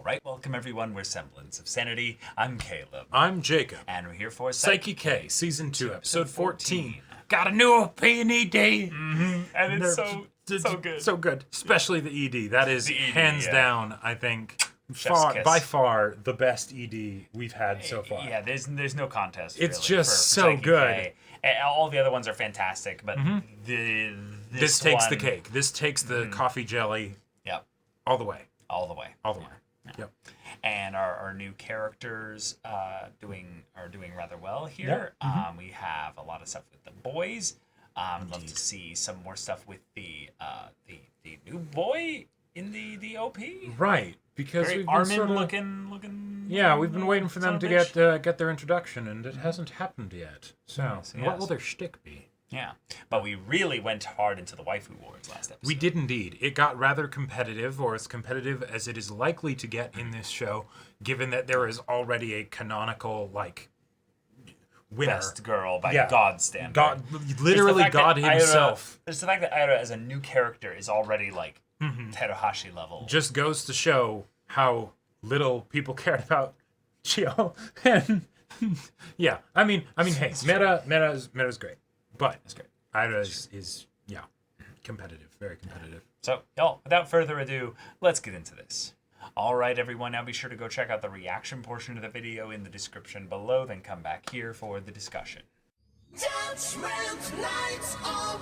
All right, welcome everyone. We're Semblance of Sanity. I'm Caleb. I'm Jacob. And we're here for Saiki K, Season 2, Episode 14. Got a new ED. Mm-hmm. And it's so good. So good. Especially the ED. That is The ED, hands yeah. down, I think, Chef's kiss. by far the best ED we've had so far. Yeah, there's no contest. It's really, just for so Saiki good. K. And all the other ones are fantastic, but This takes the one- cake. This takes the coffee jelly Yep, all the way. all the way. All the way. Yep. And our new characters are doing rather well here. Yeah. We have a lot of stuff with the boys. I'd love to see some more stuff with the new boy in the OP. Right. Because Very we've been Armin sort of, looking. Yeah, we've been waiting for them son to of a bitch. get their introduction, and it hasn't happened yet. So, Yes, what yes. will their shtick be? Yeah, but we really went hard into the waifu wars last episode. We did indeed. It got rather competitive, or as competitive as it is likely to get in this show, given that there is already a canonical, winner. Best girl by Yeah. God's standard. God, There's literally the fact God that Aira- himself. There's the fact that Aira as a new character is already Teruhashi level. Just goes to show how little people cared about Chio. And yeah, I mean, hey, Meta's great, but That's great. Aira is competitive, very competitive. So, y'all, without further ado, let's get into this. All right, everyone, now be sure to go check out the reaction portion of the video in the description below, then come back here for the discussion. Judgment lights up.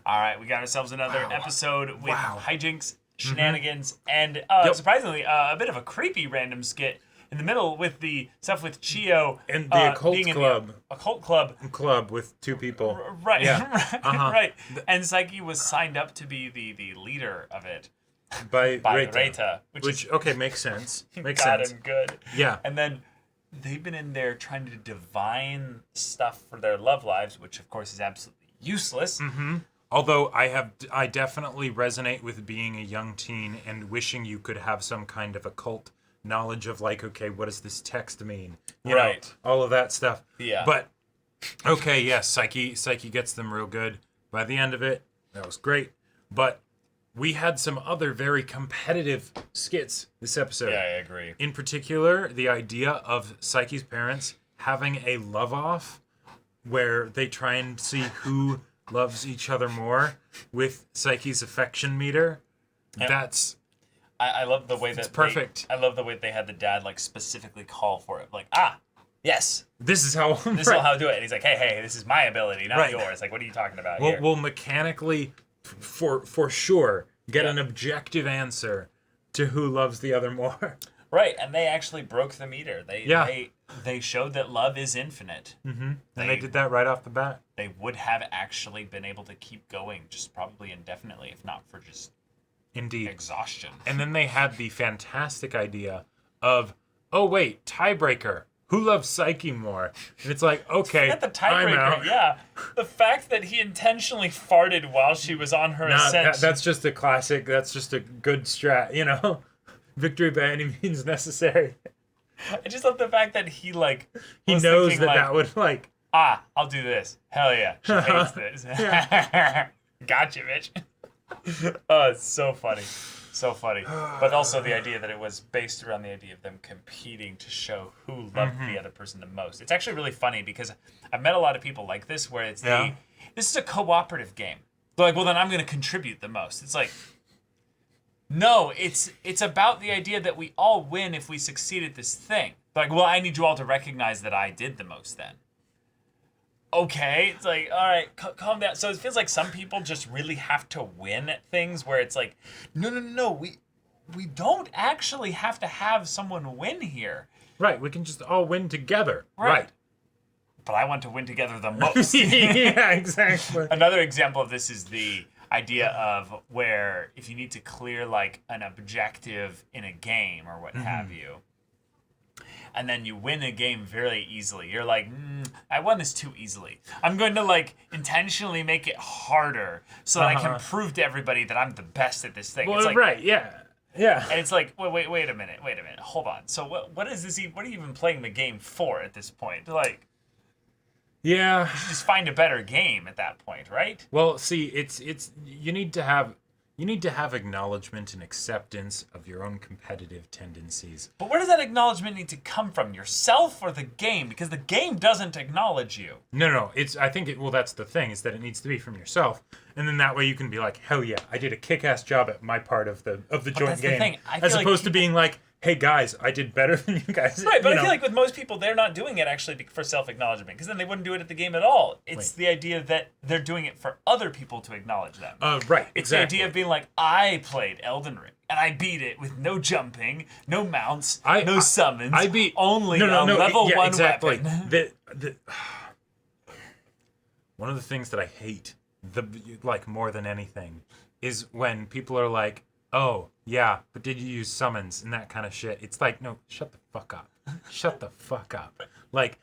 All right, we got ourselves another episode with Wow. hijinks, shenanigans, and surprisingly, a bit of a creepy random skit in the middle with the stuff with Chio And the Occult being in Club. the Occult Club. Club with two people. Right, Yeah. right, Uh-huh. right. And Saiki was signed up to be the leader of it By by Reita. Reita, which is Okay, makes sense. Makes God sense. and good. Yeah. And then they've been in there trying to divine stuff for their love lives, which of course is absolutely useless. Although I definitely resonate with being a young teen and wishing you could have some kind of occult knowledge of okay, what does this text mean? You know, Right. all of that stuff. Yeah. But okay, yes, Saiki gets them real good. By the end of it, that was great. But we had some other very competitive skits this episode. Yeah, I agree. In particular, the idea of Saiki's parents having a love-off where they try and see who loves each other more with Saiki's affection meter. Yep. That's I love the way that perfect. I love the way they had the dad specifically call for it. Yes, this is how this is how I do it. And he's like, hey, this is my ability, not Right. yours. Like, what are you talking about here? we'll mechanically for sure get an objective answer to who loves the other more. Right, and they actually broke the meter. They showed that love is infinite. And they did that right off the bat. They would have actually been able to keep going, just probably indefinitely, if not for just Indeed. exhaustion. And then they had the fantastic idea of, oh wait, tiebreaker. Who loves Saiki more? And it's like, okay, At the I'm tiebreaker, out. yeah. The fact that he intentionally farted while she was on her ascent. That's just a classic. That's just a good strat, Victory by any means necessary. I just love the fact that he He was knows thinking, that would I'll do this. Hell yeah. She hates this. Gotcha, bitch. Oh, it's so funny. So funny. But also the idea that it was based around the idea of them competing to show who loved the other person the most. It's actually really funny because I've met a lot of people like this where it's this is a cooperative game. They're like, well, then I'm going to contribute the most. It's like, no, it's about the idea that we all win if we succeed at this thing. Like, well, I need you all to recognize that I did the most then. Okay, it's like, all right, calm down. So it feels like some people just really have to win at things where it's like, no, we don't actually have to have someone win here. Right, we can just all win together. Right. But I want to win together the most. Yeah, exactly. Another example of this is the idea of where if you need to clear an objective in a game or what have you, and then you win a game very easily. You're like, I won this too easily. I'm going to intentionally make it harder so that I can prove to everybody that I'm the best at this thing. Well, It's like, right, yeah. Yeah. and it's like, wait a minute, hold on. So what is this? What are you even playing the game for at this point? Yeah. You should just find a better game at that point, right? Well, see, it's you need to have acknowledgement and acceptance of your own competitive tendencies. But where does that acknowledgement need to come from? Yourself or the game? Because the game doesn't acknowledge you. No. Well, that's the thing, is that it needs to be from yourself, and then that way you can be like, hell yeah, I did a kick-ass job at my part of the joint that's the game, thing. I as feel like opposed to being like, hey guys, I did better than you guys. Right, but you I know. feel like with most people, they're not doing it actually for self-acknowledgement, because then they wouldn't do it at the game at all. It's the idea that they're doing it for other people to acknowledge them. Right, It's the idea of being like, I played Elden Ring, and I beat it with no jumping, no mounts, no summons, I beat only a level 1 exactly. weapon. One of the things that I hate, more than anything, is when people are like, oh, yeah, but did you use summons and that kind of shit? It's like, no, shut the fuck up. Shut the fuck up. Like,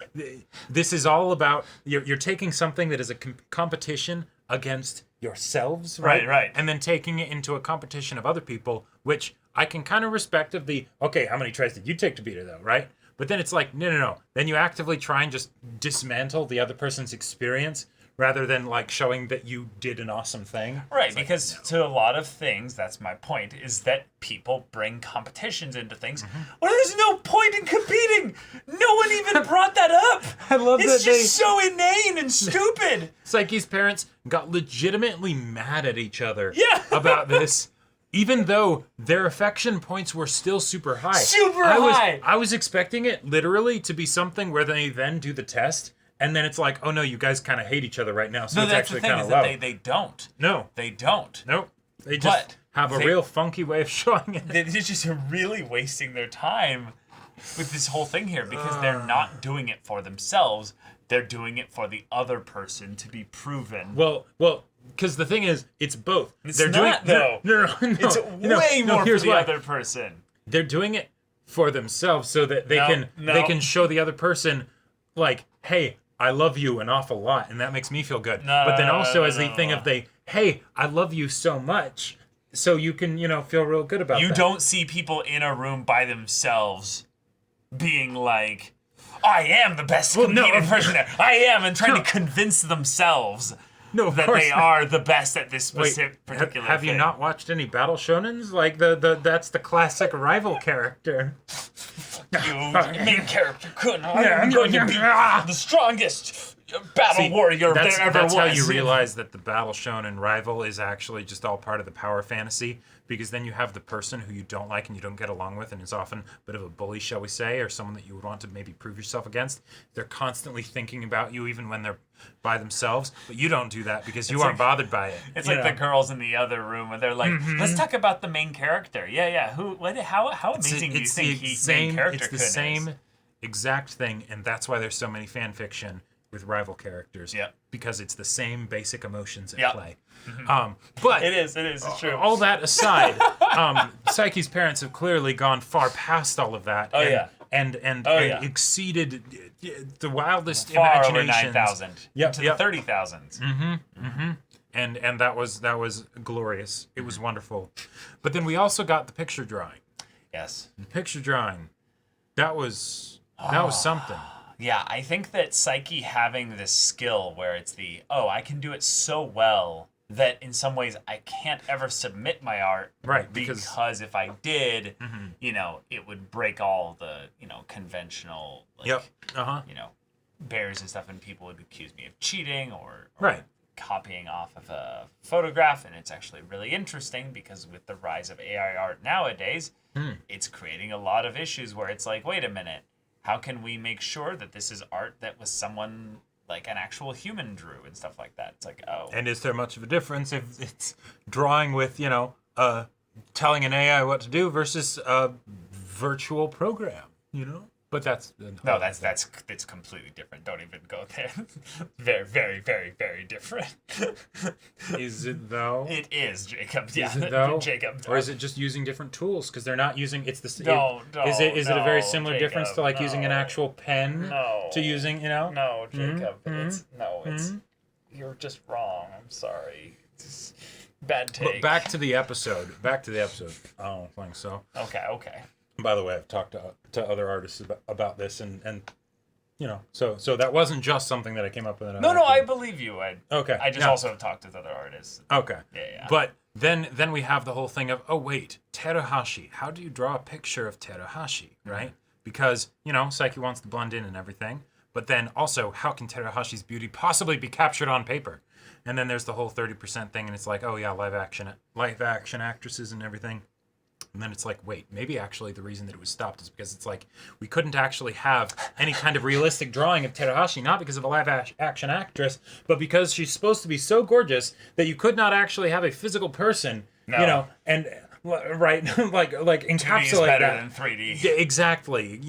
this is all about, you're taking something that is a competition against yourselves, right? Right. And then taking it into a competition of other people, which I can kind of respect of the, okay, how many tries did you take to beat her, though, right? But then it's like, no. Then you actively try and just dismantle the other person's experience, rather than like showing that you did an awesome thing. Right, because to a lot of things, that's my point, is that people bring competitions into things where there's no point in competing. No one even brought that up. I love it's that just so inane and stupid. Saiki's parents got legitimately mad at each other about this, even though their affection points were still super high. I was expecting it literally to be something where they then do the test, and then it's like, oh no, you guys kind of hate each other right now, so it's actually kind of low. They don't. No. They don't. Nope. They just have a real funky way of showing it. They're just really wasting their time with this whole thing here, because they're not doing it for themselves. They're doing it for the other person to be proven. Well, because the thing is, it's both. It's they're not, though. No. It's way more for the other person. They're doing it for themselves so that they can show the other person, like, hey, I love you an awful lot, and that makes me feel good. But then also as the thing of hey, I love you so much, so you can, feel real good about You that. don't see people in a room by themselves being like, I am the best competing person there. I am, and trying to convince themselves that they are the best at this specific particular have thing. you not watched any Battle Shonens? Like, that's the classic rival character. You main character couldn't. I'm going to be the strongest battle warrior there ever was. That's how you realize that the Battle Shonen rival is actually just all part of the power fantasy, because then you have the person who you don't like and you don't get along with, and is often a bit of a bully, shall we say, or someone that you would want to maybe prove yourself against. They're constantly thinking about you even when they're by themselves, but you don't do that because you aren't bothered by it. It's like the girls in the other room where they're like, let's talk about the main character. Yeah. How amazing do you think main character It's the same exact thing, and that's why there's so many fan fiction with rival characters. Yeah. Because it's the same basic emotions at play. Mm-hmm. But it's true. All that aside, Saiki's parents have clearly gone far past all of that. And exceeded the wildest far imaginations. Over 9,000. To the 30,000s. And that was glorious. It was wonderful. But then we also got the picture drawing. Yes. The picture drawing. That was something. Yeah, I think that Saiki having this skill where it's I can do it so well that in some ways I can't ever submit my art. Right, because if I did, it would break all the, conventional, barriers and stuff, and people would accuse me of cheating or copying off of a photograph. And it's actually really interesting because with the rise of AI art nowadays, it's creating a lot of issues where it's like, wait a minute, how can we make sure that this is art that was someone like an actual human drew and stuff like that? It's like, And is there much of a difference if it's drawing with, telling an AI what to do versus a virtual program, But that's it's completely different. Don't even go there. Very, very, very, very different. Is it though? It is, Jacob. Yeah, is it though? Jacob. Or is it just using different tools? Because they're not using. It's the same. Is it a very similar Jacob, difference to like using an actual pen to using No, Jacob. It's you're just wrong. I'm sorry. It's bad take. But back to the episode. I don't think so. Okay. By the way, I've talked to other artists about this, and So that wasn't just something that I came up with. No, I believe you. I just yeah. also have talked with other artists. Okay. Yeah. But then we have the whole thing of, oh wait, Teruhashi. How do you draw a picture of Teruhashi, right? Because, Saiki wants to blend in and everything. But then also, how can Teruhashi's beauty possibly be captured on paper? And then there's the whole 30% thing, and it's like, oh yeah, live action actresses and everything. And then it's like, wait, maybe actually the reason that it was stopped is because it's like, we couldn't actually have any kind of realistic drawing of Teruhashi, not because of a live action actress, but because she's supposed to be so gorgeous that you could not actually have a physical person, and right, like encapsulate 2D is better that. than 3D. Exactly.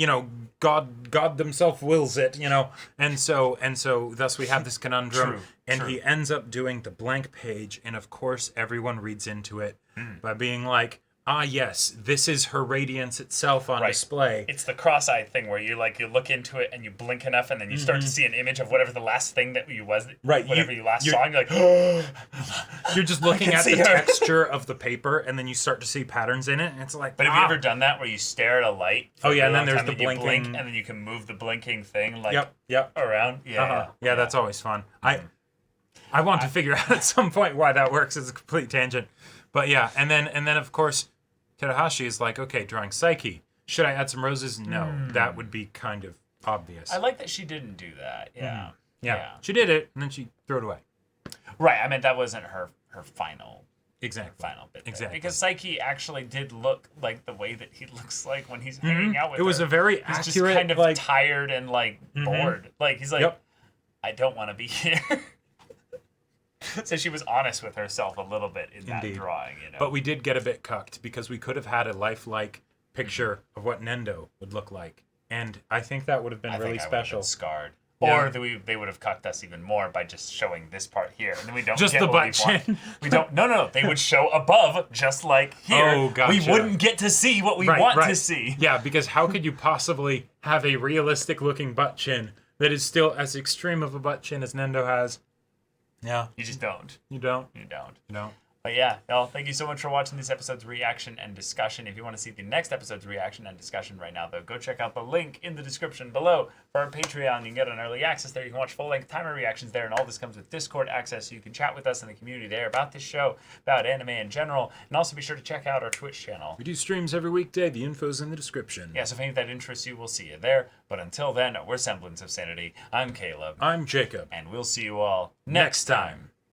God themselves wills it, and so thus we have this conundrum, and he ends up doing the blank page, and of course everyone reads into it by being like, ah, yes, this is her radiance itself on display. It's the cross-eyed thing where you look into it and you blink enough, and then you start to see an image of whatever the last thing that you was, whatever you last saw, and you're like, oh. You're just looking at the texture of the paper, and then you start to see patterns in it, and it's like, But have you ever done that where you stare at a light? Oh yeah, and then there's time, the and you blinking, blink, and then you can move the blinking thing yep. around. Yeah, Yeah, that's always fun. I want to figure out at some point why that works. It's a complete tangent, but yeah, and then of course, Teruhashi is like, okay, drawing Saiki. Should I add some roses? No, that would be kind of obvious. I like that she didn't do that. Yeah. Yeah, she did it, and then she threw it away. Right. I mean, that wasn't her final. Exactly. Final bit. Exactly. Because Saiki actually did look like the way that he looks like when he's hanging out with her. It was a very he's accurate, just kind of tired and bored. Like he's like, Yep. I don't want to be here. So she was honest with herself a little bit in that drawing, But we did get a bit cucked because we could have had a lifelike picture of what Nendo would look like, and I think that would have been really special. Scarred. Yeah. Or they would have cucked us even more by just showing this part here, and then we don't Just get the what butt we want. chin. We don't. No. They would show above, just like here. Oh, gotcha. We wouldn't get to see what we want to see. Yeah, because how could you possibly have a realistic looking butt chin that is still as extreme of a butt chin as Nendo has? Yeah. You just don't. You don't. You don't. No. But yeah, y'all, thank you so much for watching this episode's reaction and discussion. If you want to see the next episode's reaction and discussion right now, though, go check out the link in the description below for our Patreon. You can get an early access there. You can watch full-length timer reactions there, and all this comes with Discord access, so you can chat with us in the community there about this show, about anime in general, and also be sure to check out our Twitch channel. We do streams every weekday. The info's in the description. Yeah, so if any of that interests you, we'll see you there. But until then, we're Semblance of Sanity. I'm Caleb. I'm Jacob. And we'll see you all next time.